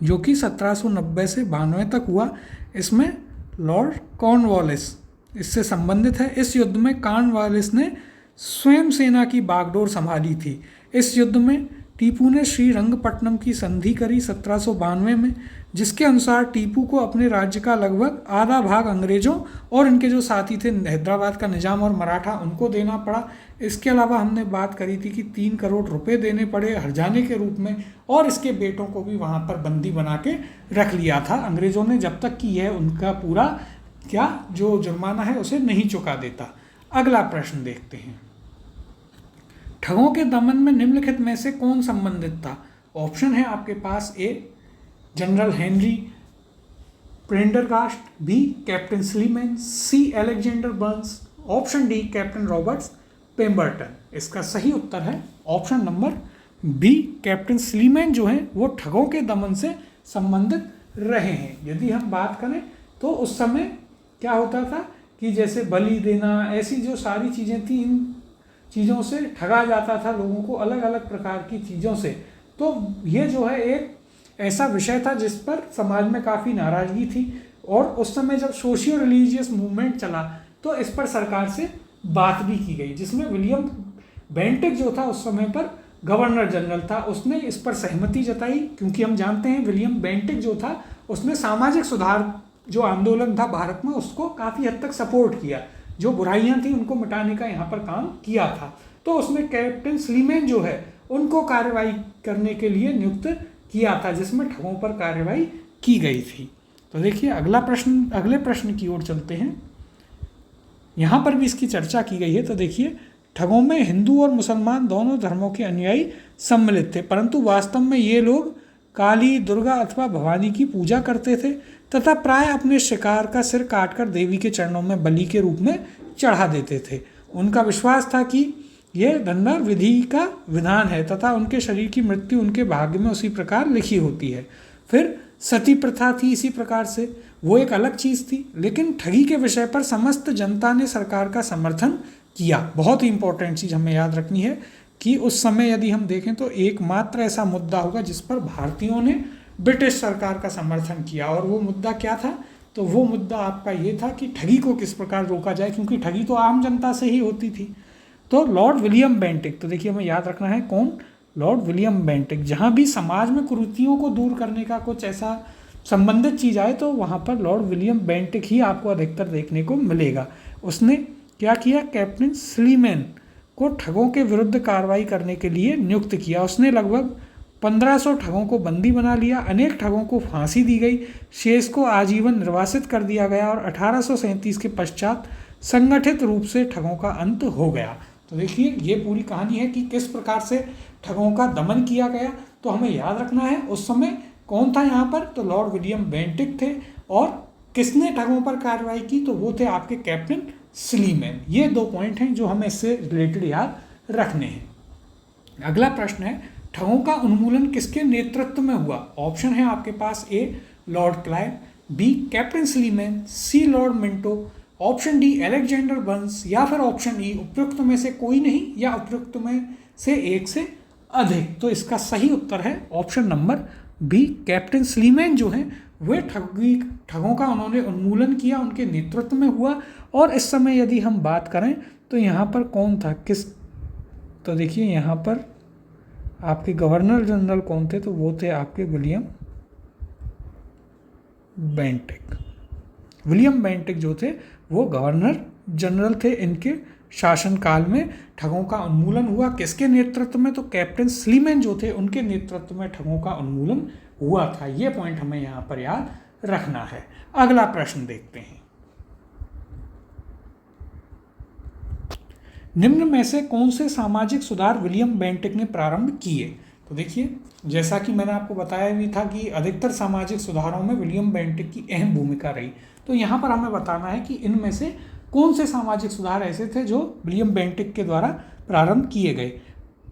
जो कि 1790 से 92 तक हुआ, इसमें लॉर्ड कॉर्नवालिस इससे संबंधित है। इस युद्ध में कॉर्नवालिस ने स्वयं सेना की बागडोर संभाली थी। इस युद्ध में टीपू ने श्रीरंगपट्टनम की संधि करी 1792 में, जिसके अनुसार टीपू को अपने राज्य का लगभग आधा भाग अंग्रेजों और इनके जो साथी थे हैदराबाद का निजाम और मराठा उनको देना पड़ा। इसके अलावा हमने बात करी थी कि 3 करोड़ रुपए देने पड़े हर्जाने के रूप में, और इसके बेटों को भी वहाँ पर बंदी बना के रख लिया था अंग्रेजों ने, जब तक कि यह उनका पूरा क्या जो जुर्माना है उसे नहीं चुका देता। अगला प्रश्न देखते हैं, ठगों के दमन में निम्नलिखित में से कौन संबंधित था? ऑप्शन है आपके पास A General Henry Prendergast, B captain Sleeman, C Alexander Burnes, option D Captain Roberts Pemberton. इसका सही उत्तर है option number B, captain Sleeman जो हैं वो ठगों के दमन से संबंधित रहे हैं। यदि हम बात करें तो उस समय क्या होता था कि जैसे बलि देना, ऐसी जो सारी चीज़ें थी, इन चीज़ों से ठगा जाता था लोगों को, अलग अलग प्रकार की चीज़ों से। तो ये जो है एक ऐसा विषय था जिस पर समाज में काफ़ी नाराज़गी थी, और उस समय जब सोशियो रिलीजियस मूवमेंट चला तो इस पर सरकार से बात भी की गई, जिसमें विलियम बेंटिक जो था उस समय पर गवर्नर जनरल था, उसने इस पर सहमति जताई, क्योंकि हम जानते हैं विलियम बेंटिक जो था उसने सामाजिक सुधार जो आंदोलन था भारत में उसको काफ़ी हद तक सपोर्ट किया, जो बुराइयां थी उनको मिटाने का यहाँ पर काम किया था। तो उसने कैप्टन स्लीमैन जो है उनको कार्रवाई करने के लिए नियुक्त किया था, जिसमें ठगों पर कार्रवाई की गई थी। तो देखिए अगले प्रश्न की ओर चलते हैं। यहाँ पर भी इसकी चर्चा की गई है। तो देखिए, ठगों में हिंदू और मुसलमान दोनों धर्मों के अनुयायी सम्मिलित थे, परंतु वास्तव में ये लोग काली, दुर्गा अथवा भवानी की पूजा करते थे तथा प्राय अपने शिकार का सिर काटकर देवी के चरणों में बलि के रूप में चढ़ा देते थे। उनका विश्वास था कि यह धंधा विधि का विधान है तथा उनके शरीर की मृत्यु उनके भाग्य में उसी प्रकार लिखी होती है। फिर सती प्रथा थी, इसी प्रकार से वो एक अलग चीज़ थी। लेकिन ठगी के विषय पर समस्त जनता ने सरकार का समर्थन किया। बहुत ही इंपॉर्टेंट चीज़ हमें याद रखनी है कि उस समय यदि हम देखें तो एकमात्र ऐसा मुद्दा होगा जिस पर भारतीयों ने ब्रिटिश सरकार का समर्थन किया, और वो मुद्दा क्या था? तो वो मुद्दा आपका ये था कि ठगी को किस प्रकार रोका जाए, क्योंकि ठगी तो आम जनता से ही होती थी। तो लॉर्ड विलियम बेंटिक, तो देखिए हमें याद रखना है कौन? Lord William Bentinck. जहाँ भी समाज में कुरीतियों को दूर करने का कुछ ऐसा संबंधित चीज़ आए तो वहाँ पर लॉर्ड विलियम बेंटिक ही आपको अधिकतर देखने को मिलेगा। उसने क्या किया? कैप्टन स्लीमैन को ठगों के विरुद्ध कार्रवाई करने के लिए नियुक्त किया। उसने लगभग 1500 ठगों को बंदी बना लिया, अनेक ठगों को फांसी दी गई, शेष को आजीवन निर्वासित कर दिया गया और 1837 के पश्चात संगठित रूप से ठगों का अंत हो गया। तो देखिए, ये पूरी कहानी है कि किस प्रकार से ठगों का दमन किया गया। तो हमें याद रखना है उस समय कौन था यहाँ पर? तो लॉर्ड विलियम बेंटिक थे। और किसने ठगों पर कार्रवाई की? तो वो थे आपके कैप्टन स्लीमैन। ये 2 पॉइंट हैं जो हमें इससे रिलेटेड याद रखने हैं। अगला प्रश्न है, ठगों का उन्मूलन किसके नेतृत्व में हुआ? ऑप्शन है आपके पास: A Lord Clive, B captain Sleeman, C Lord Minto, option D Alexander Burnes, या फिर ऑप्शन ई उपयुक्त में से कोई नहीं या उपयुक्त में से एक से अधिक। तो इसका सही उत्तर है option number B, captain Sleeman जो हैं वे ठगों का उन्होंने उन्मूलन किया, उनके नेतृत्व में हुआ। और इस समय यदि हम बात करें तो यहाँ पर कौन था, किस? तो देखिए यहाँ पर आपके गवर्नर जनरल कौन थे? तो वो थे आपके विलियम बेंटिक। विलियम बेंटिक जो थे वो गवर्नर जनरल थे। इनके शासनकाल में ठगों का उन्मूलन हुआ। किसके नेतृत्व में? तो कैप्टन स्लीमैन जो थे उनके नेतृत्व में ठगों का उन्मूलन हुआ था। ये पॉइंट हमें यहाँ पर याद रखना है। अगला प्रश्न देखते हैं। निम्न में से कौन से सामाजिक सुधार विलियम बेंटिक ने प्रारंभ किए? तो देखिए, जैसा कि मैंने आपको बताया भी था कि अधिकतर सामाजिक सुधारों में विलियम बेंटिक की अहम भूमिका रही। तो यहाँ पर हमें बताना है कि इनमें से कौन से सामाजिक सुधार ऐसे थे जो विलियम बेंटिक के द्वारा प्रारंभ किए गए।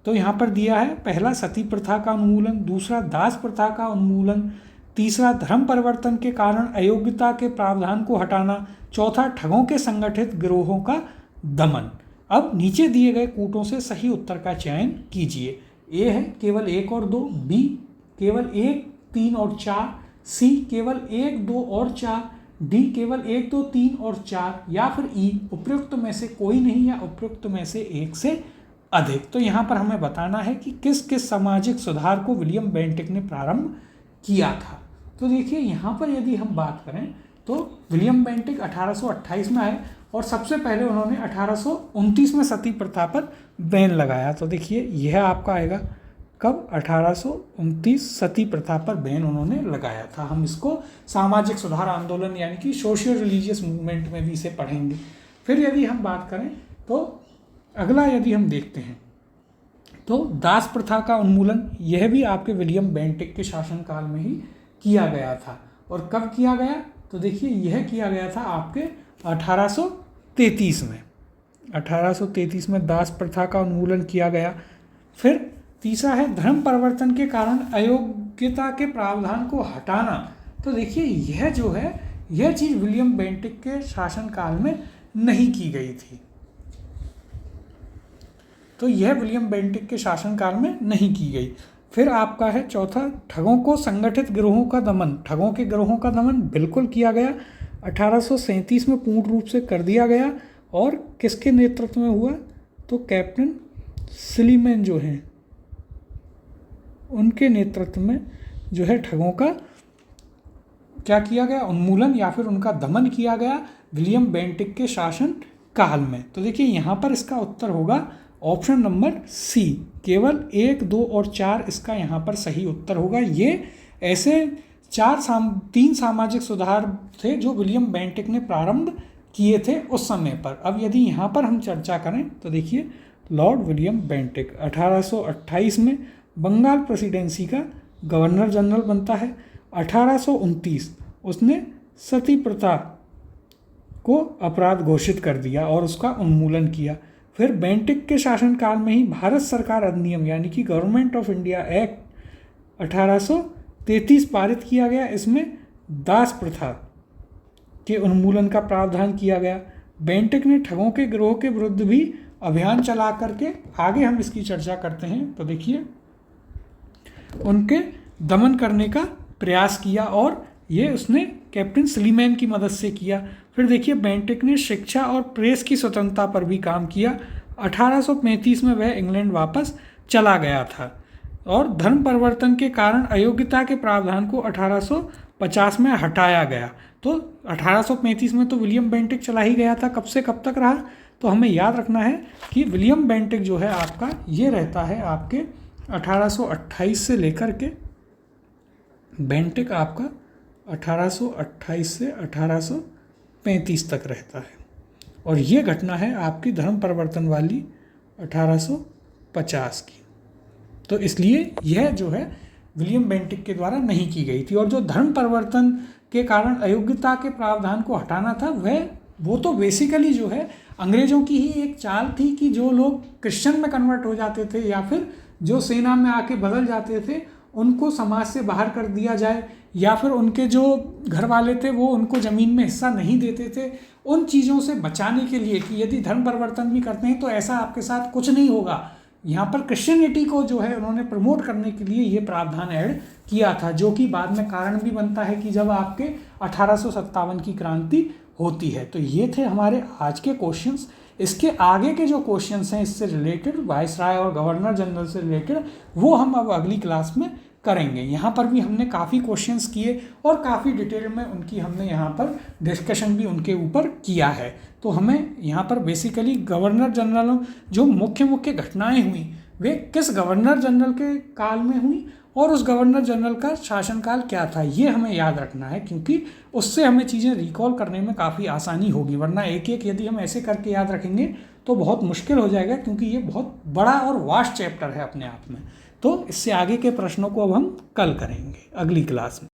तो यहाँ पर दिया है, पहला सती प्रथा का उन्मूलन, दूसरा दास प्रथा का उन्मूलन, तीसरा धर्म परिवर्तन के कारण अयोग्यता के प्रावधान को हटाना, चौथा ठगों के संगठित गिरोहों का दमन। अब नीचे दिए गए कूटों से सही उत्तर का चयन कीजिए। ए है केवल 1 और 2, बी केवल 1, 3 और 4, सी केवल 1, 2 और 4, डी केवल 1, 2, 3 और 4, या फिर ई उपयुक्त में से कोई नहीं या उपयुक्त में से एक से अधिक। तो यहाँ पर हमें बताना है कि किस किस सामाजिक सुधार को विलियम बेंटिक ने प्रारंभ किया था। तो देखिए, यहाँ पर यदि हम बात करें तो विलियम बेंटिक 1828 में आए और सबसे पहले उन्होंने 1829 में सती प्रथा पर बैन लगाया। तो देखिए, यह आपका आएगा कब? 1829 सती प्रथा पर बैन उन्होंने लगाया था। हम इसको सामाजिक सुधार आंदोलन यानी कि सोशियो रिलीजियस मूवमेंट में भी इसे पढ़ेंगे। फिर यदि हम बात करें तो अगला यदि हम देखते हैं तो दास प्रथा का उन्मूलन, यह भी आपके विलियम बेंटिक के शासनकाल में ही किया गया था। और कब किया गया? तो देखिए, यह किया गया था आपके 1833 में। 1833 में दास प्रथा का उन्मूलन किया गया। फिर तीसरा है धर्म परिवर्तन के कारण अयोग्यता के प्रावधान को हटाना। तो देखिए, यह जो है यह चीज़ विलियम बेंटिक के शासनकाल में नहीं की गई थी। तो यह विलियम बेंटिक के शासनकाल में नहीं की गई। फिर आपका है चौथा, ठगों को संगठित गिरोहों का दमन। ठगों के गिरोहों का दमन बिल्कुल किया गया, 1837 में पूर्ण रूप से कर दिया गया। और किसके नेतृत्व में हुआ? तो कैप्टन स्लीमैन जो हैं उनके नेतृत्व में जो है ठगों का क्या किया गया? उन्मूलन या फिर उनका दमन किया गया विलियम बेंटिक के शासन काल में। तो देखिए यहाँ पर इसका उत्तर होगा ऑप्शन नंबर सी। केवल 1, 2 और 4 इसका यहाँ पर सही उत्तर होगा। ये ऐसे 3 सामाजिक सुधार थे जो विलियम बेंटिक ने प्रारंभ किए थे उस समय पर। अब यदि यहाँ पर हम चर्चा करें तो देखिए लॉर्ड विलियम बेंटिक 1828 में बंगाल प्रेसिडेंसी का गवर्नर जनरल बनता है। 1829 उसने सती प्रथा को अपराध घोषित कर दिया और उसका उन्मूलन किया। फिर बेंटिक के शासनकाल में ही भारत सरकार अधिनियम यानी कि गवर्नमेंट ऑफ इंडिया एक्ट 1833 पारित किया गया। इसमें दास प्रथा के उन्मूलन का प्रावधान किया गया। बेंटिक ने ठगों के गिरोह के विरुद्ध भी अभियान चला करके आगे हम इसकी चर्चा करते हैं। तो देखिए उनके दमन करने का प्रयास किया और ये उसने कैप्टन स्लीमैन की मदद से किया। फिर देखिए बेंटिक ने शिक्षा और प्रेस की स्वतंत्रता पर भी काम किया। 1835 में वह इंग्लैंड वापस चला गया था और धर्म परिवर्तन के कारण अयोग्यता के प्रावधान को 1850 में हटाया गया। तो 1835 में तो विलियम बेंटिक चला ही गया था, कब से कब तक रहा? तो हमें याद रखना है कि विलियम बेंटिक जो है आपका ये रहता है आपके 1828 से लेकर के बेंटिक आपका 1828 से 1835 तक रहता है और ये घटना है आपकी धर्म परिवर्तन वाली 1850 की। तो इसलिए यह जो है विलियम बेंटिक के द्वारा नहीं की गई थी। और जो धर्म परिवर्तन के कारण अयोग्यता के प्रावधान को हटाना था वो तो बेसिकली जो है अंग्रेज़ों की ही एक चाल थी कि जो लोग क्रिश्चियन में कन्वर्ट हो जाते थे या फिर जो सेना में आके बदल जाते थे उनको समाज से बाहर कर दिया जाए, या फिर उनके जो घर वाले थे वो उनको ज़मीन में हिस्सा नहीं देते थे। उन चीज़ों से बचाने के लिए कि यदि धर्म परिवर्तन भी करते हैं तो ऐसा आपके साथ कुछ नहीं होगा, यहाँ पर क्रिश्चियनिटी को जो है उन्होंने प्रमोट करने के लिए ये प्रावधान ऐड किया था, जो कि बाद में कारण भी बनता है कि जब आपके 1857 की क्रांति होती है। तो ये थे हमारे आज के क्वेश्चंस। इसके आगे के जो क्वेश्चंस हैं इससे रिलेटेड, वाइसराय और गवर्नर जनरल से रिलेटेड, वो हम अब अगली क्लास में करेंगे। यहाँ पर भी हमने काफ़ी क्वेश्चंस किए और काफ़ी डिटेल में उनकी हमने यहाँ पर डिस्कशन भी उनके ऊपर किया है। तो हमें यहाँ पर बेसिकली गवर्नर जनरल जो मुख्य मुख्य घटनाएं हुई वे किस गवर्नर जनरल के काल में हुई और उस गवर्नर जनरल का शासनकाल क्या था, ये हमें याद रखना है, क्योंकि उससे हमें चीज़ें रिकॉल करने में काफ़ी आसानी होगी। वरना एक एक यदि हम ऐसे करके याद रखेंगे तो बहुत मुश्किल हो जाएगा, क्योंकि ये बहुत बड़ा और वास्ट चैप्टर है अपने आप में। तो इससे आगे के प्रश्नों को अब हम कल करेंगे अगली क्लास में।